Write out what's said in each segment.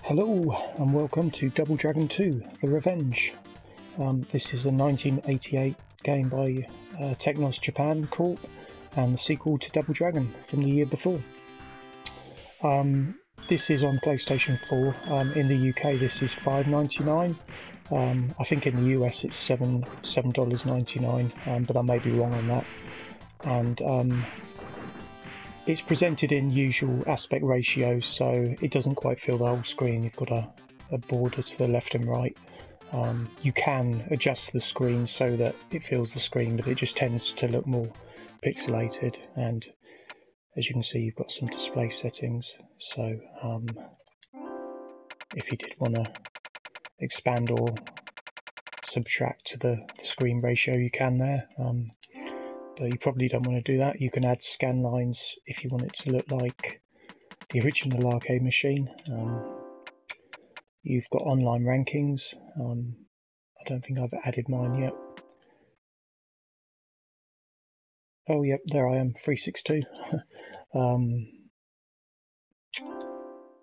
Hello and welcome to Double Dragon 2, The Revenge. This is a 1988 game by Technos Japan Corp and the sequel to Double Dragon from the year before. This is on PlayStation 4. In the UK this is $5.99. I think in the US it's $7.99, but I may be wrong on that. And it's presented in usual aspect ratios, so it doesn't quite fill the whole screen. You've got a border to the left and right. You can adjust the screen so that it fills the screen, but it just tends to look more pixelated. And as you can see, you've got some display settings. So if you did want to expand or subtract to the screen ratio, you can there. But you probably don't want to do that. You can add scan lines if you want it to look like the original arcade machine. You've got online rankings. I don't think I've added mine yet. Oh yep, there I am, 362.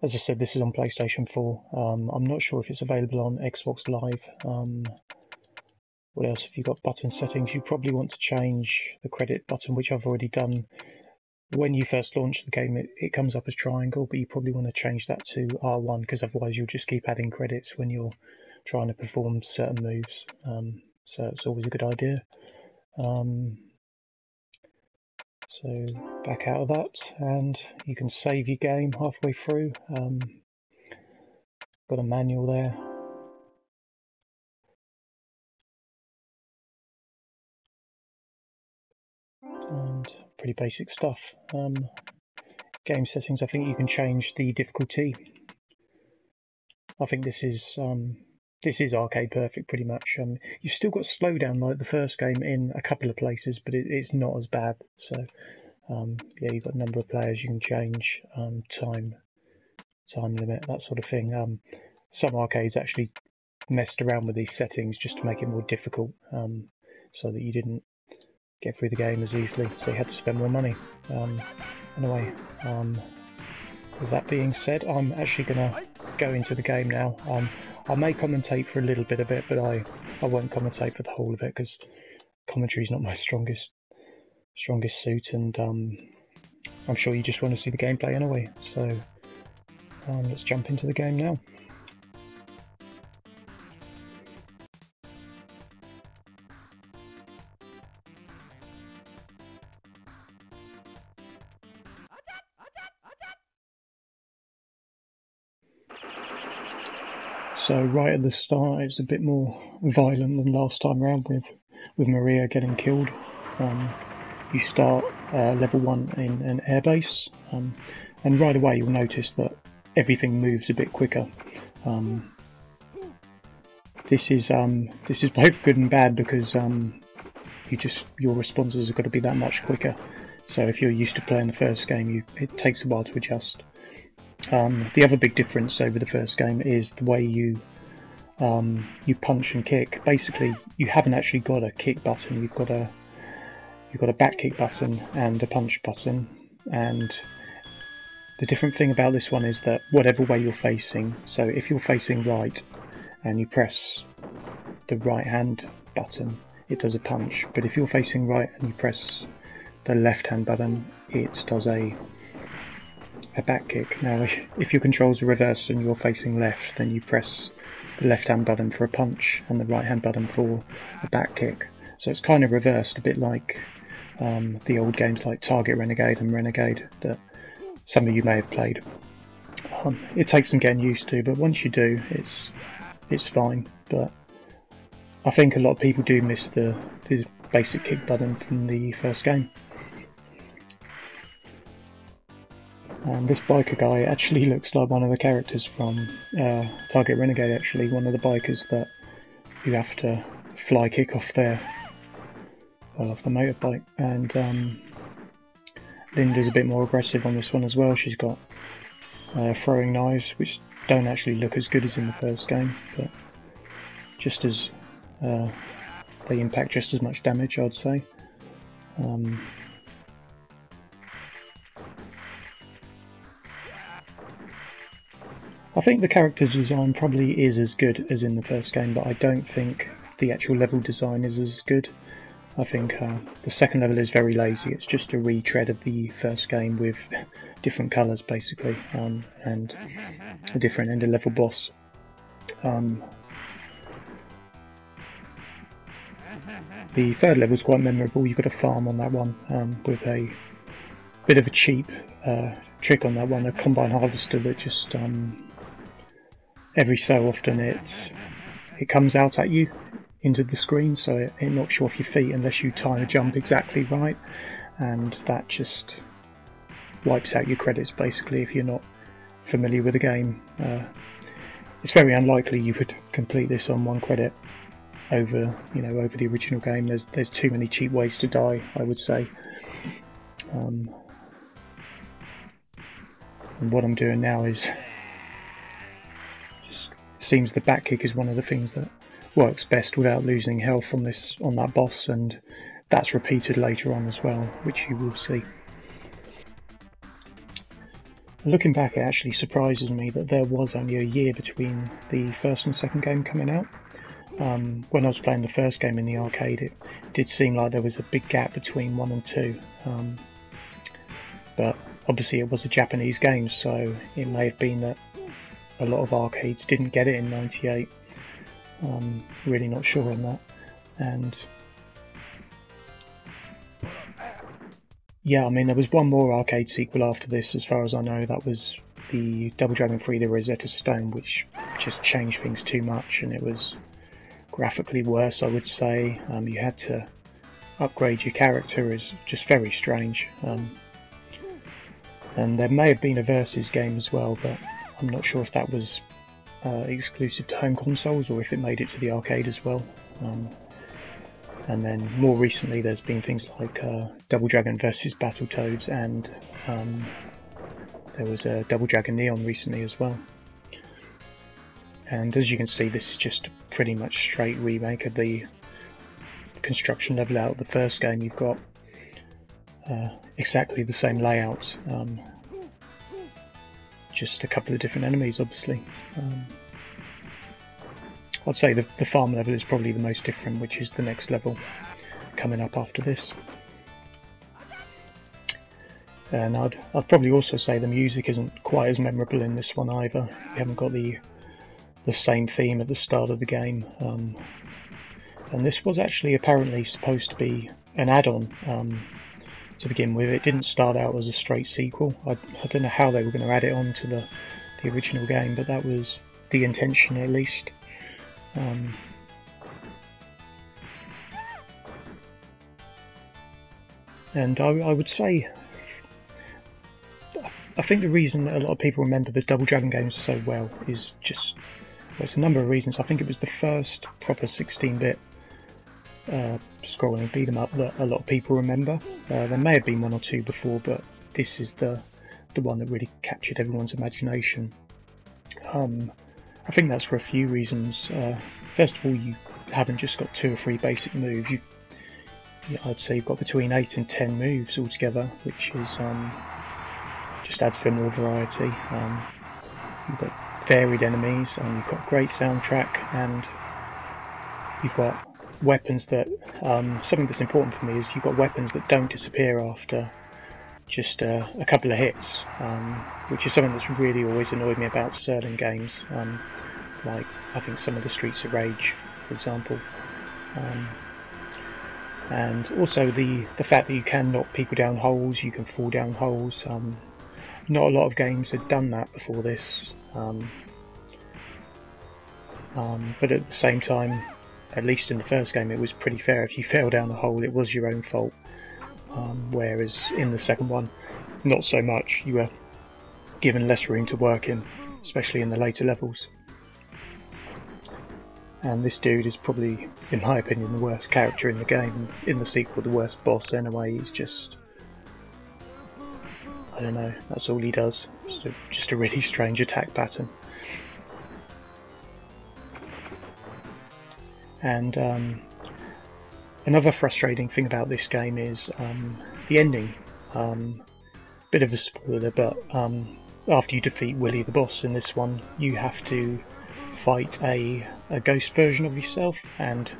As I said, this is on PlayStation 4. I'm not sure if it's available on Xbox Live. What else have you got? Button settings. You probably want to change the credit button, which I've already done. When you first launch the game, it comes up as triangle, but you probably want to change that to R1, because otherwise you'll just keep adding credits when you're trying to perform certain moves. So it's always a good idea. So back out of that, and you can save your game halfway through. Got a manual there. And pretty basic stuff. Game settings, I think you can change the difficulty. I think this is arcade perfect pretty much. You've still got slowdown like the first game in a couple of places, but it's not as bad. So yeah, you've got a number of players you can change, time limit, that sort of thing. Some arcades actually messed around with these settings just to make it more difficult, so that you didn't get through the game as easily, so you had to spend more money. Anyway, with that being said, I'm actually going to go into the game now. I may commentate for a little bit of it, but I won't commentate for the whole of it, because commentary is not my strongest suit, and I'm sure you just want to see the gameplay anyway. So let's jump into the game now. So right at the start, it's a bit more violent than last time round with Maria getting killed. You start level 1 in an airbase, and right away you'll notice that everything moves a bit quicker. This is both good and bad, because your responses have got to be that much quicker. So if you're used to playing the first game, it takes a while to adjust. The other big difference over the first game is the way you punch and kick. Basically, you haven't actually got a kick button. You've got a back kick button and a punch button. And the different thing about this one is that whatever way you're facing, so if you're facing right and you press the right hand button, it does a punch. But if you're facing right and you press the left hand button, it does a back kick. Now if your controls are reversed and you're facing left, then you press the left hand button for a punch and the right hand button for a back kick. So it's kind of reversed, a bit like the old games like Target Renegade and Renegade that some of you may have played. It takes some getting used to, but once you do, it's fine. But I think a lot of people do miss the basic kick button from the first game. And this biker guy actually looks like one of the characters from Target Renegade, actually, one of the bikers that you have to fly kick off the motorbike. And Linda's a bit more aggressive on this one as well. She's got throwing knives, which don't actually look as good as in the first game, but just as they impact just as much damage, I'd say. I think the character design probably is as good as in the first game, but I don't think the actual level design is as good. I think the second level is very lazy. It's just a retread of the first game with different colours basically, and a different end of level boss. The third level is quite memorable. You've got a farm on that one with a bit of a cheap trick on that one, a combine harvester that just every so often it comes out at you into the screen, so it knocks you off your feet unless you time a jump exactly right, and that just wipes out your credits basically if you're not familiar with the game. It's very unlikely you would complete this on 1 credit over the original game. There's too many cheap ways to die, I would say. And what I'm doing now is just seems the back kick is one of the things that works best without losing health on that boss, and that's repeated later on as well, which you will see. Looking back, it actually surprises me that there was only a year between the first and second game coming out. When I was playing the first game in the arcade, it did seem like there was a big gap between 1 and 2, but obviously it was a Japanese game, so it may have been that a lot of arcades didn't get it in '98. Really not sure on that. And yeah, I mean, there was one more arcade sequel after this, as far as I know. That was the Double Dragon 3: The Rosetta Stone, which just changed things too much, and it was graphically worse, I would say. You had to upgrade your character, is just very strange. And there may have been a Versus game as well, but I'm not sure if that was exclusive to home consoles or if it made it to the arcade as well. And then more recently there's been things like Double Dragon vs Battletoads, and there was a Double Dragon Neon recently as well. And as you can see, this is just a pretty much straight remake of the construction level out of the first game. You've got exactly the same layout, just a couple of different enemies obviously. I'd say the farm level is probably the most different, which is the next level coming up after this. And I'd probably also say the music isn't quite as memorable in this one either. You haven't got the same theme at the start of the game. And this was actually apparently supposed to be an add-on to begin with. It didn't start out as a straight sequel. I don't know how they were going to add it on to the original game, but that was the intention at least. And I would say, I think the reason that a lot of people remember the Double Dragon games so well is just, well, it's a number of reasons. I think it was the first proper 16-bit scrolling beat 'em up that a lot of people remember. There may have been one or two before, but this is the one that really captured everyone's imagination. I think that's for a few reasons. First of all, you haven't just got 2 or 3 basic moves. I'd say you've got between 8 and 10 moves altogether, which is just adds a bit more variety. You've got varied enemies, and you've got a great soundtrack, and you've got weapons that something that's important for me is you've got weapons that don't disappear after just a couple of hits, which is something that's really always annoyed me about certain games, like I think some of the Streets of Rage, for example. And also the fact that you can knock people down holes, you can fall down holes. Not a lot of games had done that before this, but at the same time, at least in the first game, it was pretty fair. If you fell down a hole, it was your own fault, whereas in the second one, not so much. You were given less room to work in, especially in the later levels. And this dude is probably, in my opinion, the worst character in the game. In the sequel, the worst boss anyway. He's just, I don't know, that's all he does. Just a really strange attack pattern. And another frustrating thing about this game is the ending. Bit of a spoiler, but after you defeat Willy the boss in this one, you have to fight a ghost version of yourself, and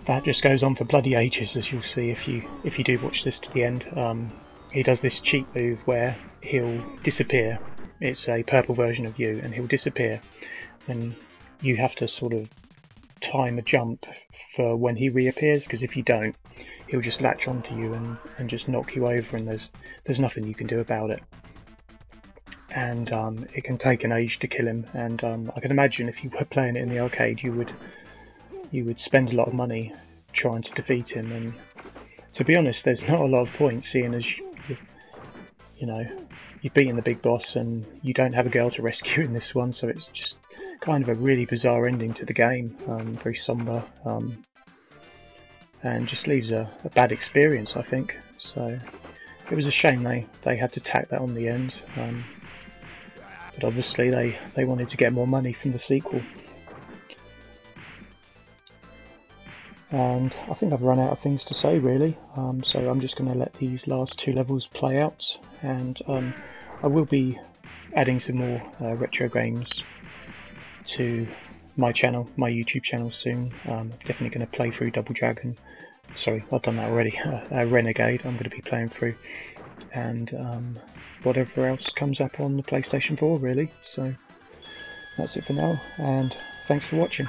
that just goes on for bloody ages, as you'll see if you do watch this to the end. He does this cheat move where he'll disappear. It's a purple version of you, and he'll disappear, and you have to sort of time a jump for when he reappears, because if you don't, he'll just latch onto you and just knock you over, and there's nothing you can do about it. And it can take an age to kill him, and I can imagine if you were playing it in the arcade, you would spend a lot of money trying to defeat him. And to be honest, there's not a lot of point, seeing as you know, you've beaten the big boss and you don't have a girl to rescue in this one, so it's just kind of a really bizarre ending to the game, very somber, and just leaves a bad experience, I think. So it was a shame they had to tack that on the end. But obviously they wanted to get more money from the sequel. And I think I've run out of things to say, really, so I'm just going to let these last two levels play out, and I will be adding some more retro games to my channel, my YouTube channel soon. I'm definitely going to play through Double Dragon. Sorry, I've done that already. Renegade I'm going to be playing through, and whatever else comes up on the PlayStation 4, really. So that's it for now, and thanks for watching.